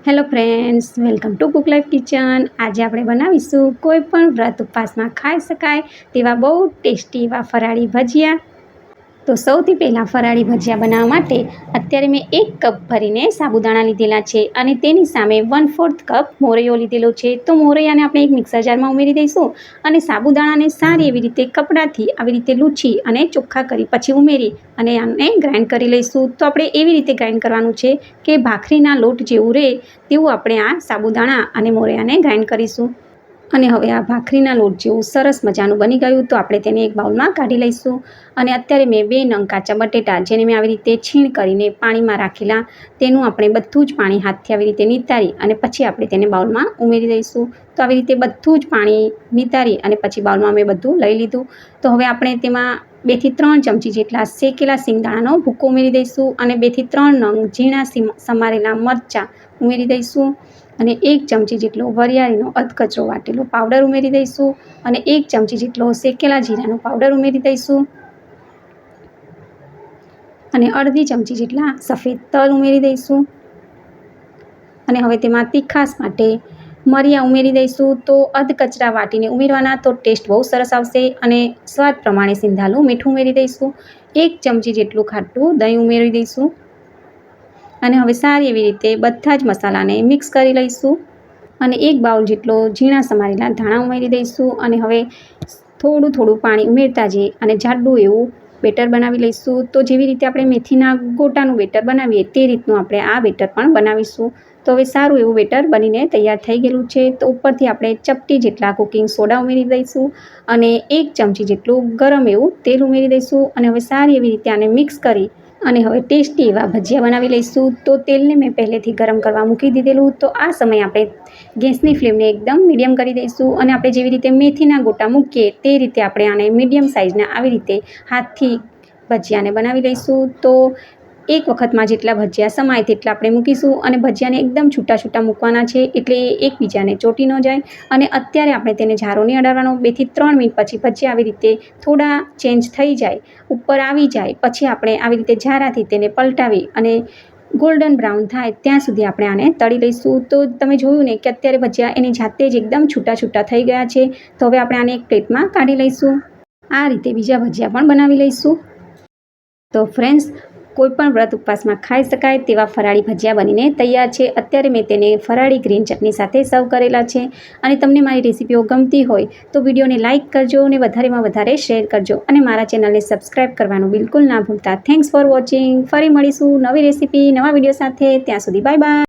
Hello friends, welcome to cook life kitchen. આજે આપણે બનાવીશું કોઈ પણ વ્રત ઉપવાસમાં ખાઈ શકાય તેવા બહુ ટેસ્ટી એવા ફરાળી ભજીયા। તો સૌથી પહેલાં ફરાળી ભજીયા બનાવવા માટે અત્યારે મેં 1 કપ ભરીને સાબુદાણા લીધેલા છે અને તેની સામે 1/4 કપ મોરૈયો લીધેલો છે। તો મોરૈયાને આપણે એક મિક્સર જારમાં ઉમેરી દઈશું અને સાબુદાણાને સારી એવી રીતે કપડાથી આવી રીતે લૂછી અને ચોખ્ખા કરી પછી ઉમેરી અને આને ગ્રાઇન્ડ કરી લઈશું। તો આપણે એવી રીતે ગ્રાઇન્ડ કરવાનું છે કે ભાખરીના લોટ જેવું રહે તેવું આપણે આ સાબુદાણા અને મોરૈયાને ગ્રાઇન્ડ કરીશું। અને હવે આ ભાખરીના લોટ જેવું સરસ મજાનું બની ગયું તો આપણે તેને એક બાઉલમાં કાઢી લઈશું। અને અત્યારે મેં 2 નંગ કાચા બટેટા જેને મેં આવી રીતે છીણ કરીને પાણીમાં રાખેલા, તેનું આપણે બધું જ પાણી હાથથી આવી રીતે નિતારી અને પછી આપણે તેને બાઉલમાં ઉમેરી દઈશું। તો આવી રીતે બધું જ પાણી નિતારી અને પછી બાઉલમાં મેં બધું લઈ લીધું। તો હવે આપણે તેમાં 2 થી 3 ચમચી જેટલા શેકેલા સિંગદાણાનો ભૂકો ઉમેરી દઈશું અને 2 થી 3 નંગ ઝીણા સમારેલા મરચાં ઉમેરી દઈશું અને 1 ચમચી જેટલો વરિયાળીનો અધકચરો વાટેલો પાવડર ઉમેરી દઈશું અને 1 ચમચી જેટલો શેકેલા જીરાનો પાવડર ઉમેરી દઈશું અને અડધી ચમચી જેટલા સફેદ તલ ઉમેરી દઈશું અને હવે તેમાં તીખાશ માટે મરિયા ઉમેરી દઈશું। તો અધકચરા વાટીને ઉમેરવાના તો ટેસ્ટ બહુ સરસ આવશે અને સ્વાદ પ્રમાણે સિંધાલું મીઠું ઉમેરી દઈશું। 1 ચમચી જેટલું ખાટું દહીં ઉમેરી દઈશું અને હવે સારી એવી રીતે બધા જ મસાલાને મિક્સ કરી લઈશું અને 1 બાઉલ જેટલો ઝીણા સમારેલા ધાણા ઉમેરી દઈશું અને હવે થોડું પાણી ઉમેરતા જઈએ અને જાડું એવું બેટર બનાવી લઈશું। તો જેવી રીતે આપણે મેથીના ગોટાનું બેટર બનાવીએ તે રીતનું આપણે આ બેટર પણ બનાવીશું। તો હવે સારું એવું બેટર બનીને તૈયાર થઈ ગયેલું છે। તો ઉપરથી આપણે ચપટી જેટલા કુકિંગ સોડા ઉમેરી દઈશું અને 1 ચમચી જેટલું ગરમ એવું તેલ ઉમેરી દઈશું અને હવે સારી એવી રીતે આને મિક્સ કરી અને હવે ટેસ્ટી એવા ભજીયા બનાવી લઈશું। તો તેલને મેં પહેલેથી ગરમ કરવા મૂકી દીધેલું। તો આ સમયે આપણે ગેસની ફ્લેમને એકદમ મીડિયમ કરી દઈશું અને આપણે જેવી રીતે મેથીના ગોટા મૂકીએ તે રીતે આપણે આને મીડિયમ સાઇઝના આવી રીતે હાથથી ભજીયાને બનાવી લઈશું। તો એક વખતમાં જેટલા ભજીયા સમાય તેટલા આપણે મૂકીશું અને ભજીયાને એકદમ છૂટા મૂકવાના છે એટલે એકબીજાને ચોંટી ન જાય। અને અત્યારે આપણે તેને ઝારો નહીં અડાડવાનો, 2 થી 3 મિનિટ પછી ભજીયા આવી રીતે થોડા ચેન્જ થઈ જાય, ઉપર આવી જાય પછી આપણે આવી રીતે ઝારાથી તેને પલટાવી અને ગોલ્ડન બ્રાઉન થાય ત્યાં સુધી આપણે આને તળી લઈશું। તો તમે જોયું ને કે અત્યારે ભજીયા એની જાતે જ એકદમ છૂટા થઈ ગયા છે। તો હવે આપણે આને એક પ્લેટમાં કાઢી લઈશું। આ રીતે બીજા ભજીયા પણ બનાવી લઈશું। તો ફ્રેન્ડ્સ, કોઈ પણ વ્રત ઉપવાસમાં ખાઈ શકાય તેવા ફરાળી ભજીયા બનીને તૈયાર છે। અત્યારે મેં તેને ફરાળી ગ્રીન ચટણી સાથે સર્વ કરેલા છે અને તમને મારી રેસીપીઓ ગમતી હોય તો વિડીયોને લાઇક કરજો અને વધારેમાં વધારે શેર કરજો અને મારા ચેનલને સબસ્ક્રાઈબ કરવાનું બિલકુલ ના ભૂલતા। Thanks for watching. ફરી મળીશું નવી રેસીપી નવા વિડીયો સાથે, ત્યાં સુધી બાય બાય।